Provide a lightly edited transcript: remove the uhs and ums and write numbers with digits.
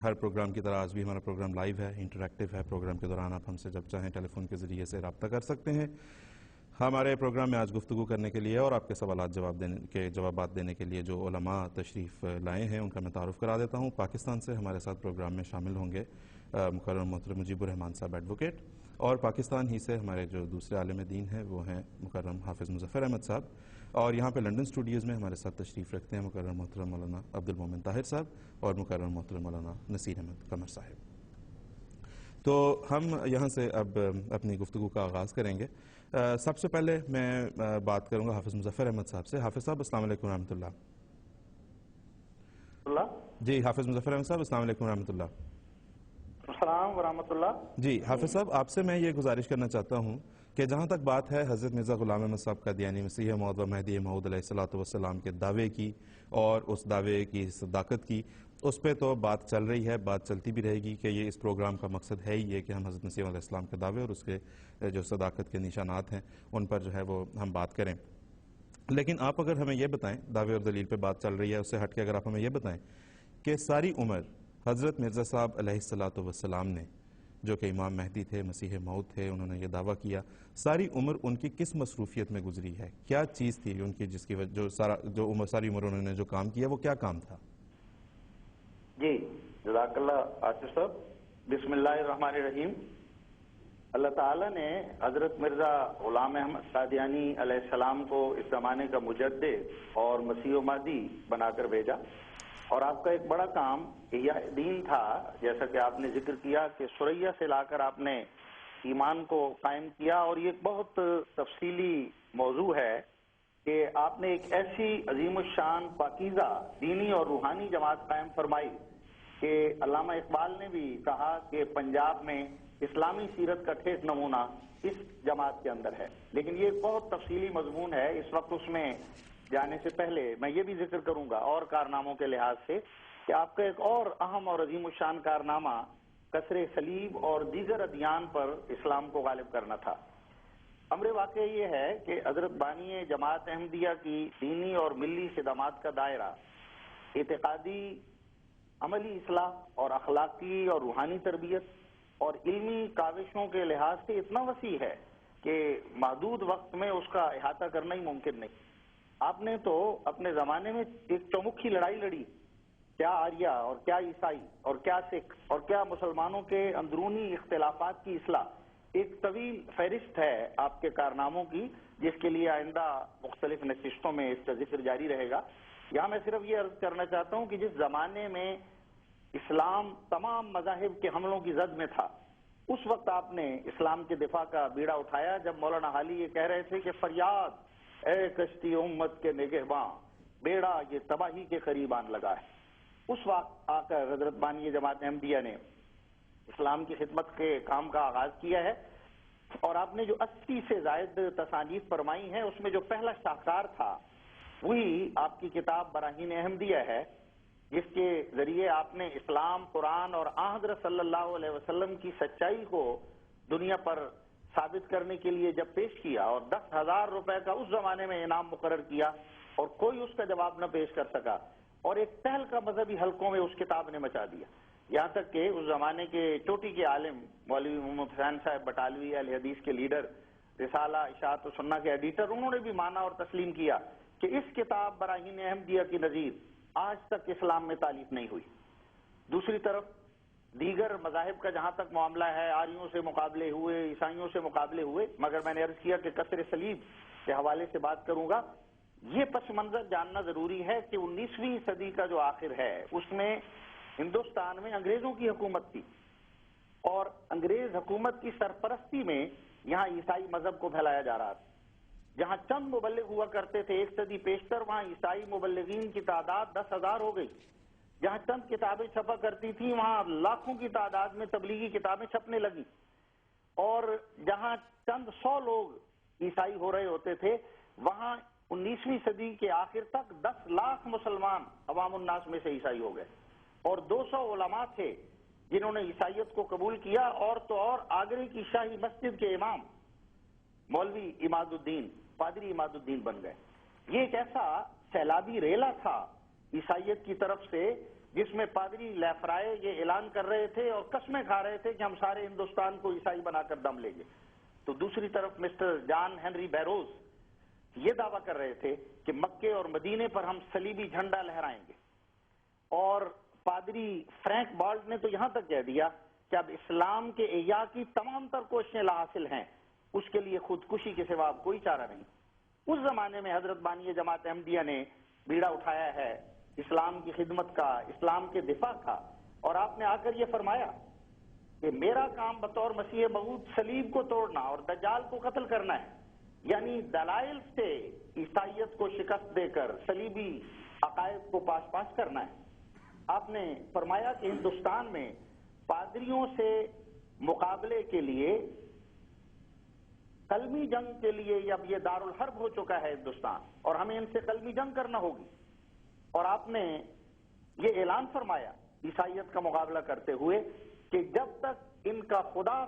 ہر programme کی طرح آج بھی ہمارا پروگرام لائیو ہے، انٹریکٹیو ہے۔ پروگرام کے دوران آپ ہم سے جب چاہیں ٹیلی فون کے ذریعے سے رابطہ کر سکتے ہیں۔ ہمارے پروگرام میں آج گفتگو کرنے کے لیے اور آپ کے سوالات جوابات دینے کے لیے جو علماء تشریف لائے ہیں ان کا میں تعارف کرا دیتا ہوں۔ پاکستان سے ہمارے ساتھ پروگرام میں شامل ہوں گے مکرم محترم مجیب الرحمان صاحب ایڈوکیٹ، اور پاکستان ہی سے ہمارے جو دوسرے عالم دین ہیں وہ ہیں مکرم حافظ مظفر احمد صاحب، اور یہاں پہ لنڈن اسٹوڈیوز میں ہمارے ساتھ تشریف رکھتے ہیں مکرم محترم مولانا عبد المومن طاہر صاحب اور مکرم محترم مولانا نصیر احمد قمر صاحب۔ تو ہم یہاں سے اب اپنی گفتگو کا آغاز کریں گے۔ سب سے پہلے میں بات کروں گا حافظ مظفر احمد صاحب سے۔ حافظ صاحب السلام علیکم ورحمۃ اللہ۔ جی حافظ مظفر احمد صاحب السلام علیکم ورحمۃ اللہ۔ السلام ورحمۃ اللہ۔ جی حافظ صاحب، آپ سے میں یہ گزارش کرنا چاہتا ہوں کہ جہاں تک بات ہے حضرت مرزا غلام احمد صاحب قادیانی مسیح موعود و مہدی موعود علیہ الصلوۃ والسلام کے دعوے کی اور اس دعوے کی صداقت کی، اس پہ تو بات چل رہی ہے، بات چلتی بھی رہے گی کہ یہ اس پروگرام کا مقصد ہے ہی یہ کہ ہم حضرت مسیح علیہ السلام کے دعوے اور اس کے جو صداقت کے نشانات ہیں ان پر جو ہے وہ ہم بات کریں۔ لیکن آپ اگر ہمیں یہ بتائیں، دعوے اور دلیل پہ بات چل رہی ہے، اس سے ہٹ کے اگر آپ ہمیں یہ بتائیں کہ ساری عمر حضرت مرزا صاحب علیہ الصلوۃ والسلام نے، جو کہ امام مہدی تھے، مسیح موعود تھے، انہوں نے یہ دعویٰ کیا، ساری عمر ان کی کس مصروفیت میں گزری ہے؟ کیا چیز تھی ان کی جس کی وجہ ساری عمر انہوں نے جو کام کیا وہ کیا کام تھا؟ جی جزاک اللہ آصف صاحب۔ بسم اللہ الرحمن الرحیم۔ اللہ تعالیٰ نے حضرت مرزا غلام احمد قادیانی علیہ السلام کو اس زمانے کا مجدد اور مسیح و مہدی بنا کر بھیجا، اور آپ کا ایک بڑا کام احیاء دین تھا، جیسا کہ آپ نے ذکر کیا کہ سریا سے لا کر آپ نے ایمان کو قائم کیا، اور یہ ایک بہت تفصیلی موضوع ہے کہ آپ نے ایک ایسی عظیم الشان پاکیزہ دینی اور روحانی جماعت قائم فرمائی کہ علامہ اقبال نے بھی کہا کہ پنجاب میں اسلامی سیرت کا ٹھیک نمونہ اس جماعت کے اندر ہے۔ لیکن یہ ایک بہت تفصیلی مضمون ہے، اس وقت اس میں جانے سے پہلے میں یہ بھی ذکر کروں گا اور کارناموں کے لحاظ سے کہ آپ کا ایک اور اہم اور عظیم الشان کارنامہ کسر صلیب اور دیگر ادیان پر اسلام کو غالب کرنا تھا۔ امر واقع یہ ہے کہ حضرت بانی جماعت احمدیہ کی دینی اور ملی خدمات کا دائرہ اعتقادی، عملی اصلاح اور اخلاقی اور روحانی تربیت اور علمی کاوشوں کے لحاظ سے اتنا وسیع ہے کہ محدود وقت میں اس کا احاطہ کرنا ہی ممکن نہیں۔ آپ نے تو اپنے زمانے میں ایک چومکھی لڑائی لڑی، کیا آریہ اور کیا عیسائی اور کیا سکھ اور کیا مسلمانوں کے اندرونی اختلافات کی اصلاح، ایک طویل فہرست ہے آپ کے کارناموں کی، جس کے لیے آئندہ مختلف نشستوں میں اس کا ذکر جاری رہے گا۔ یہاں میں صرف یہ عرض کرنا چاہتا ہوں کہ جس زمانے میں اسلام تمام مذاہب کے حملوں کی زد میں تھا، اس وقت آپ نے اسلام کے دفاع کا بیڑا اٹھایا، جب مولانا حالی یہ کہہ رہے تھے کہ فریاد اے کشتی امت کے نگہباں، بیڑا یہ تباہی کے قریب آن لگا ہے۔ اس وقت آ کر حضرت بانی جماعت احمدیہ نے اسلام کی خدمت کے کام کا آغاز کیا ہے، اور آپ نے جو 80 سے زائد تصانیف فرمائی ہیں، اس میں جو پہلا شاہکار تھا وہی آپ کی کتاب براہین احمدیہ ہے، جس کے ذریعے آپ نے اسلام، قرآن اور آن حضرت صلی اللہ علیہ وسلم کی سچائی کو دنیا پر ثابت کرنے کے لیے جب پیش کیا، اور 10,000 روپے کا اس زمانے میں انعام مقرر کیا اور کوئی اس کا جواب نہ پیش کر سکا، اور ایک تہلکہ مذہبی حلقوں میں اس کتاب نے مچا دیا، یہاں تک کہ اس زمانے کے چوٹی کے عالم مولوی محمد حسین صاحب بٹالوی اہل حدیث کے لیڈر، رسالہ اشاعت و سنہ کے ایڈیٹر، انہوں نے بھی مانا اور تسلیم کیا کہ اس کتاب براہین احمدیہ کی نظیر آج تک اسلام میں تالیف نہیں ہوئی۔ دوسری طرف دیگر مذاہب کا جہاں تک معاملہ ہے، آریوں سے مقابلے ہوئے، عیسائیوں سے مقابلے ہوئے، مگر میں نے عرض کیا کہ کسر صلیب کے حوالے سے بات کروں گا۔ یہ پس منظر جاننا ضروری ہے کہ 19ویں صدی کا جو آخر ہے اس میں ہندوستان میں انگریزوں کی حکومت تھی، اور انگریز حکومت کی سرپرستی میں یہاں عیسائی مذہب کو پھیلایا جا رہا تھا۔ جہاں چند مبلغ ہوا کرتے تھے ایک صدی پیشتر، وہاں عیسائی مبلغین کی تعداد 10,000 ہو گئی۔ جہاں چند کتابیں چھپا کرتی تھیں وہاں لاکھوں کی تعداد میں تبلیغی کتابیں چھپنے لگی، اور جہاں چند 100 لوگ عیسائی ہو رہے ہوتے تھے وہاں 19ویں صدی کے آخر تک 10 لاکھ مسلمان عوام الناس میں سے عیسائی ہو گئے، اور 200 علماء تھے جنہوں نے عیسائیت کو قبول کیا، اور تو اور آگرے کی شاہی مسجد کے امام مولوی عماد الدین، پادری عماد الدین بن گئے۔ یہ ایک ایسا سیلابی ریلا تھا عیسائیت کی طرف سے جس میں پادری لیفرائے یہ اعلان کر رہے تھے اور قسمیں کھا رہے تھے کہ ہم سارے ہندوستان کو عیسائی بنا کر دم لیں گے، تو دوسری طرف مسٹر جان ہنری بیروز یہ دعویٰ کر رہے تھے کہ مکے اور مدینے پر ہم صلیبی جھنڈا لہرائیں گے، اور پادری فرینک بالٹ نے تو یہاں تک کہہ دیا کہ اب اسلام کے احیاء کی تمام تر کوششیں لاحاصل ہیں، اس کے لیے خودکشی کے سوا کوئی چارہ نہیں۔ اس زمانے میں حضرت بانی جماعت احمدیہ نے بیڑا اٹھایا ہے اسلام کی خدمت کا، اسلام کے دفاع کا، اور آپ نے آ کر یہ فرمایا کہ میرا کام بطور مسیح موعود صلیب کو توڑنا اور دجال کو قتل کرنا ہے، یعنی دلائل سے عیسائیت کو شکست دے کر صلیبی عقائد کو پاس پاس کرنا ہے۔ آپ نے فرمایا کہ ہندوستان میں پادریوں سے مقابلے کے لیے، قلمی جنگ کے لیے اب یہ دارالحرب ہو چکا ہے ہندوستان، اور ہمیں ان سے قلمی جنگ کرنا ہوگی۔ اور آپ نے یہ اعلان فرمایا عیسائیت کا مقابلہ کرتے ہوئے کہ جب تک ان کا خدا